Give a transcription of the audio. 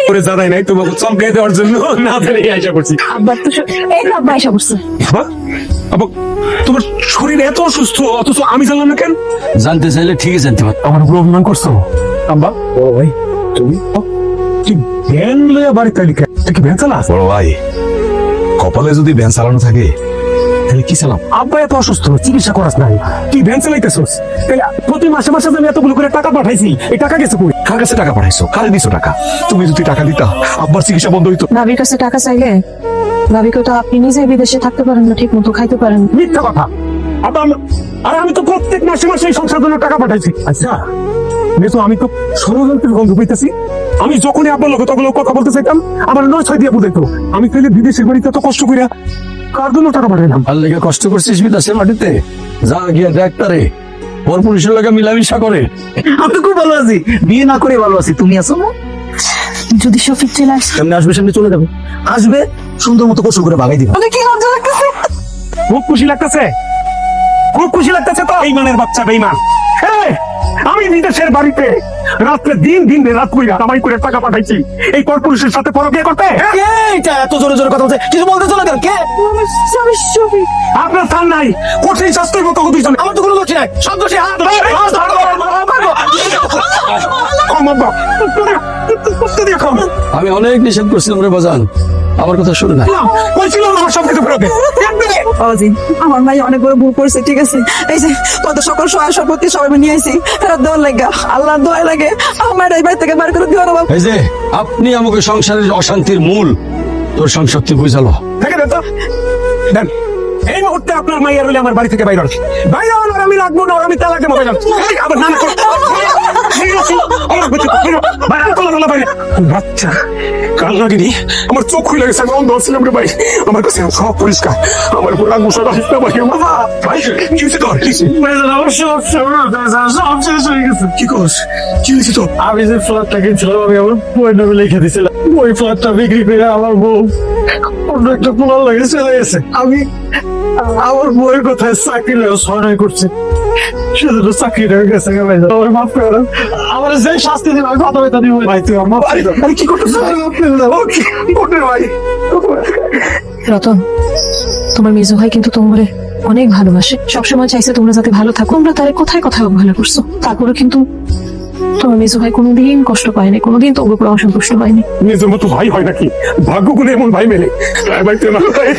করে জানাই নাই তোমাকে চমকে দেওয়ার জন্য না জানি আশা করছি। আব্বা তো এই তো আব্বা এসে পড়ছে। আব্বা তোমার শরীর এত অসুস্থ অথচ আমি জানলাম না কেন? জানতে চাইলে ঠিকই জানতে পার। আমার উপর অভিমান করছো আব্বা? ও ভাই তুমি কি ভ্যান লইয়া বাড়িতে আইলি কেন? তুই কি ভ্যান চালাস? বড় ভাই, কপালে যদি ভ্যান চালানো থাকে তাহলে কি চালাম? আব্বা এত অসুস্থ, চিকিৎসা করাস নাই, তুই ভ্যান চালাইতেছস? প্রতি মাসে মাসে আমি এতগুলো করে টাকা পাঠাইছি, এই টাকা গেছে কই? কার কাছে টাকা পাঠাইছো? কারে দিছো টাকা? তুমি যদি টাকা দিতা আব্বার চিকিৎসা বন্ধ হইতো। ভাবির কাছে টাকা চাইলে ভাবিকে তো আপনি নিজে বিদেশে থাকতে পারেন না, ঠিক মতো খাইতে পারেন না। মিথ্যা কথা। আব্বা আরে আমি তো প্রত্যেক মাসে মাসে এই সংসার জন্য টাকা পাঠাইছি। আচ্ছা দেখো, আমি তো ষড়যন্ত্রের গন্ধ পেতেছি। আমি যখনই আব্বার লোক তখন কথা বলতে চাইতাম আমার 9-6 দিয়ে বুঝাইতো। আমি তাহলে বিদেশের বাড়িতে তো কষ্ট করিয়া কার জন্য টাকা পাঠাইলাম? আর লেগে কষ্ট করছিস বিদেশের মাটিতে, যা গিয়া দেখ তারে ওর পুরুষের লাগে মিলামিশা করে। আমি খুব ভালো আছি, বিয়ে না করে ভালো আছি। তুমি আছো না? যদি শফিক চলে আসে সামনে আসবে, সামনে চলে যাবে, আসবে সুন্দর মতো গোসল করে ভাগাই দিবা। কি লজ্জা লাগতেছে। খুব খুশি লাগতেছে, খুব খুশি লাগতেছে তো। বেইমানের বাচ্চা বেইমান। হ্যাঁ, আমি বিদেশের বাড়িতে রাত্রে দিন রাত কইরা কামাই করে টাকা পাঠাইছি এই পরপুরুষের সাথে পরকিয়া করতে। কে এটা এত জোরে জোরে কথা বলছে? কিছু বলতেছো না কেন? কে? শফিক আপনার স্থান নাই, কঠিন শাস্তির মতো দুইজন। আমার তো কোনো দোষ নাই, সব দোষী হাত আমি অনেক নিষেধ করছিলাম রে বাজান, আমার কথা শুনে না। বলছিল আমার সব কিছু ফেরত দে। বাবাজি, আমার ভাই অনেক বড় ভুল করেছে, ঠিক আছে? এই যে কত সকল সহায় সম্পত্তি সবাই নিয়ে আইছি, ফেরত দেওয়ার লাগা আল্লাহর দোয়া লাগে আমার এই বাড়ি থেকে বার করে দিও না বাবা। এই যে আপনি আমাকে সংসারের অশান্তির মূল, তোর সংসক্তি বুঝালো। দেখেন তো, দেন এই মুহূর্তে আপনার মাইয়া রইলে আমার বাড়ি থেকে বাইরে আসে। বাইরে হন, আর আমি রাখবো না, আর আমি তালাকে মনে যাচ্ছি। আবার নানা করে বাচ্চা কাল লাগিনি, আমার চোখ খুলে গেছে, আমি অন্ধ ছিলাম রে ভাই। আমার কাছে সব পরিষ্কার, আমার উপর রাগ মশা রাখিস না ভাই। আমার ভাই কি হয়েছে তোর? কি হয়েছে? আমার সব শেষ হয়ে গেছে। কি করছ? কি হয়েছে তোর? আমি যে ফ্ল্যাটটা কিনছিলাম, আমি আমার বউয়ের নামে লিখে দিছিলাম। ওই ফ্ল্যাটটা বিক্রি করে আমার বউ অন্য একটা পোলার লাগে চলে গেছে। আমি আমার বউয়ের কথায় চাকরি সহায় করছি, সেজন্য চাকরি হয়ে গেছে। ভাই আমার মাফ করে, আমার যে শাস্তি দিন আমি কথা বলতে দিব। ভাই তুই আমার মাফ করে দাও। আরে কি করতেছ? ভাই রতন, তোমার মেজো ভাই কিন্তু তোমারে অনেক ভালোবাসে, সবসময় চাইছে তোমরা যাতে ভালো থাকো। তোমরা তারে কোথায় কোথায় অবহেলা করছো, তারপরে কিন্তু তোমার মেজো ভাই কোনোদিন কষ্ট পায়নি, কোনোদিন তোর উপর অসন্তুষ্ট হয়নি। নিজের মতো ভাই হয় নাকি? ভাগ্য গুলো এমন ভাই মেলে ভাই তুই আমার ভাই।